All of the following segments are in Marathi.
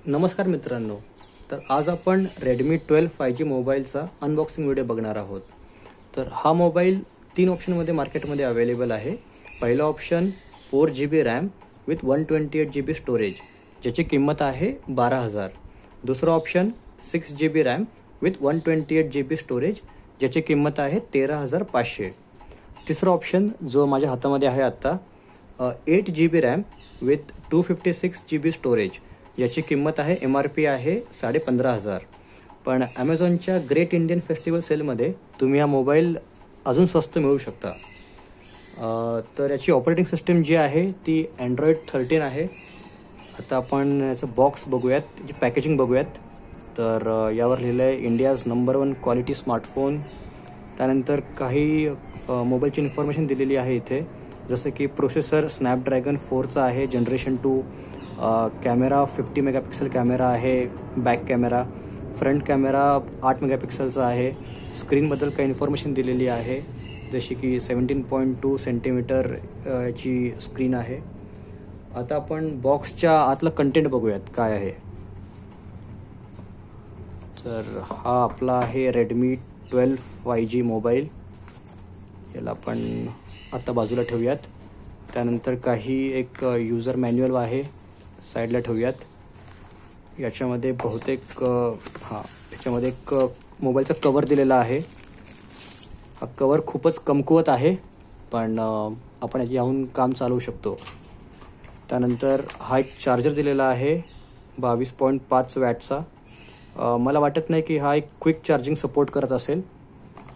नमस्कार मित्रांनो. तर आज आपण Redmi 12 5G मोबाईलचा अनबॉक्सिंग व्हिडिओ बघणार आहोत. तर हा मोबाईल 3 ऑप्शनमध्ये मार्केटमध्ये अवेलेबल आहे. पहिला option 4GB RAM with 128GB storage ज्याची किंमत आहे 12,000. दुसरा option 6GB RAM with 128GB storage ज्याची किंमत आहे 13,500. तिसरा ऑप्शन जो माझ्या हातामध्ये आहे आत्ता 8GB RAM with 256GB storage याची किंमत आहे MRP आहे 15,500. पण ॲमेझॉनच्या ग्रेट इंडियन फेस्टिवल सेलमध्ये तुम्ही हा मोबाईल अजून स्वस्त मिळू शकता. तर याची ऑपरेटिंग सिस्टीम जी आहे ती Android 13 आहे. आता आपण याचं बॉक्स बघूयात, त्याची पॅकेजिंग बघूयात. तर यावर लिहिलं आहे इंडियाज नंबर 1 क्वालिटी स्मार्टफोन. त्यानंतर काही मोबाईलची इन्फॉर्मेशन दिलेली आहे इथे, जसं की प्रोसेसर स्नॅपड्रॅगन 4चा आहे जनरेशन 2. कॅमेरा 50 मेगापिक्सल कॅमेरा आहे. बॅक कॅमेरा, फ्रंट कॅमेरा 8 मेगापिक्सलचा आहे. स्क्रीनबद्दल काही इन्फॉर्मेशन दिलेली आहे, जशी की 17.2 सेंटीमीटर याची स्क्रीन आहे. आता आपण बॉक्सच्या आतलं कंटेंट बघूयात काय आहे. तर हा आपला आहे Redmi 12 5G मोबाईल. याला आपण आता बाजूला ठेवूयात. त्यानंतर काही एक यूजर मॅन्युअल आहे, साईडला ठेवूयात. याच्यामध्ये बहुतेक याच्यामध्ये एक मोबाईलचा कवर दिलेला आहे. हा कवर खूपच कमकुवत आहे, पण आपण याहून काम चालवू शकतो. त्यानंतर हा एक चार्जर दिलेला आहे 22.5 वॅटचा. मला वाटत नाही की हा एक क्विक चार्जिंग सपोर्ट करत असेल,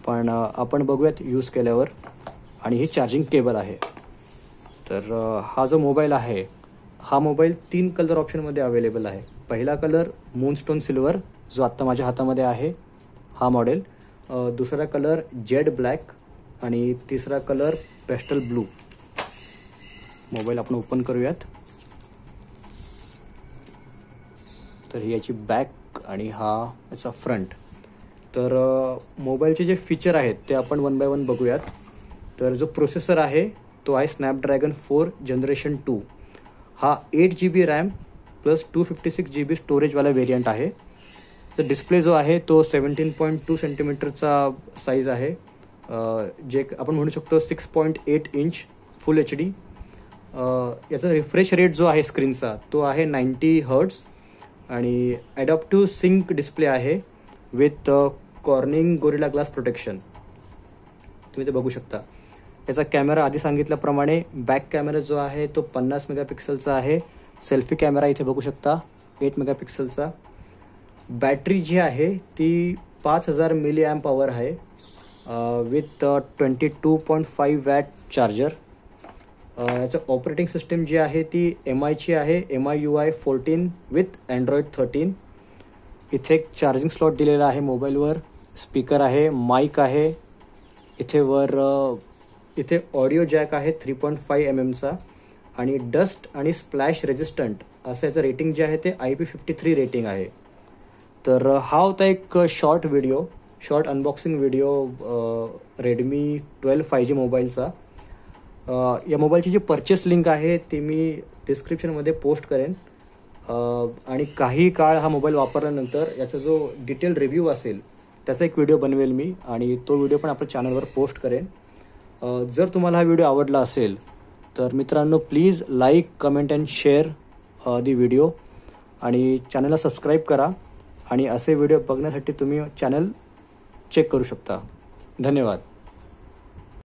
पण आपण बघूयात यूज केल्यावर. आणि ही चार्जिंग केबल आहे. तर हा जो मोबाईल आहे, हा मोबाईल 3 कलर ऑप्शनमध्ये अवेलेबल आहे. पहिला कलर मूनस्टोन सिल्वर जो आत्ता माझ्या हातामध्ये आहे, हा मॉडेल. दुसरा कलर जेड ब्लॅक आणि तिसरा कलर पेस्टल ब्लू. मोबाईल आपण ओपन करूयात. तर ही याची बॅक आणि हा याचा फ्रंट. तर मोबाईलचे जे फीचर आहेत ते आपण 1 बाय 1 बघूयात. तर जो प्रोसेसर आहे तो आहे स्नॅपड्रॅगन 4 जनरेशन 2. हा 8GB RAM plus 256GB स्टोरेजवाला variant आहे. तर डिस्प्ले जो आहे तो 17.2 सेंटीमीटरचा साईज आहे, जे आपण म्हणू शकतो 6.8 इंच फुल HD. याचा रिफ्रेश रेट जो आहे स्क्रीनचा तो आहे 90 हर्ट्ज. आणि ॲडॅप्टिव्ह सिंक डिस्प्ले आहे with cornering gorilla glass protection. तुम्ही ते बघू शकता. याचा कॅमेरा आधी सांगितल्याप्रमाणे बॅक कॅमेरा जो आहे तो 50 मेगापिक्सलचा आहे. सेल्फी कॅमेरा इथे बघू शकता 8 मेगापिक्सलचा. बॅटरी जी आहे ती 5000 मिली ॲम्प आवर आहे विथ 22.5 वॅट चार्जर. याचं ऑपरेटिंग सिस्टीम जी आहे ती MIची आहे, MIUI 14 विथ Android 13. इथे एक चार्जिंग स्लॉट दिलेला आहे मोबाईलवर. स्पीकर आहे, माईक आहे. इथे ऑडिओ जॅक आहे 3.5 mm आणि डस्ट आणि स्प्लॅश रेजिस्टंट असं याचं रेटिंग जे आहे ते IP53 रेटिंग आहे. तर हा होता एक short unboxing video Redmi 12 5G मोबाईलचा. या मोबाईलची जी परचेस लिंक आहे ती मी डिस्क्रिप्शनमध्ये पोस्ट करेन. आणि काही काळ हा मोबाईल वापरल्यानंतर याचा जो डिटेल रिव्ह्यू असेल त्याचा एक व्हिडिओ बनवेल मी, आणि तो व्हिडिओ पण आपल्या चॅनलवर पोस्ट करेन. जर तुम्हाला हा व्हिडिओ आवडला असेल तर मित्रांनो please like, comment and share the video. आणि चॅनलला सबस्क्राईब करा. आणि असे व्हिडिओ बघण्यासाठी तुम्ही चॅनल चेक करू शकता. धन्यवाद.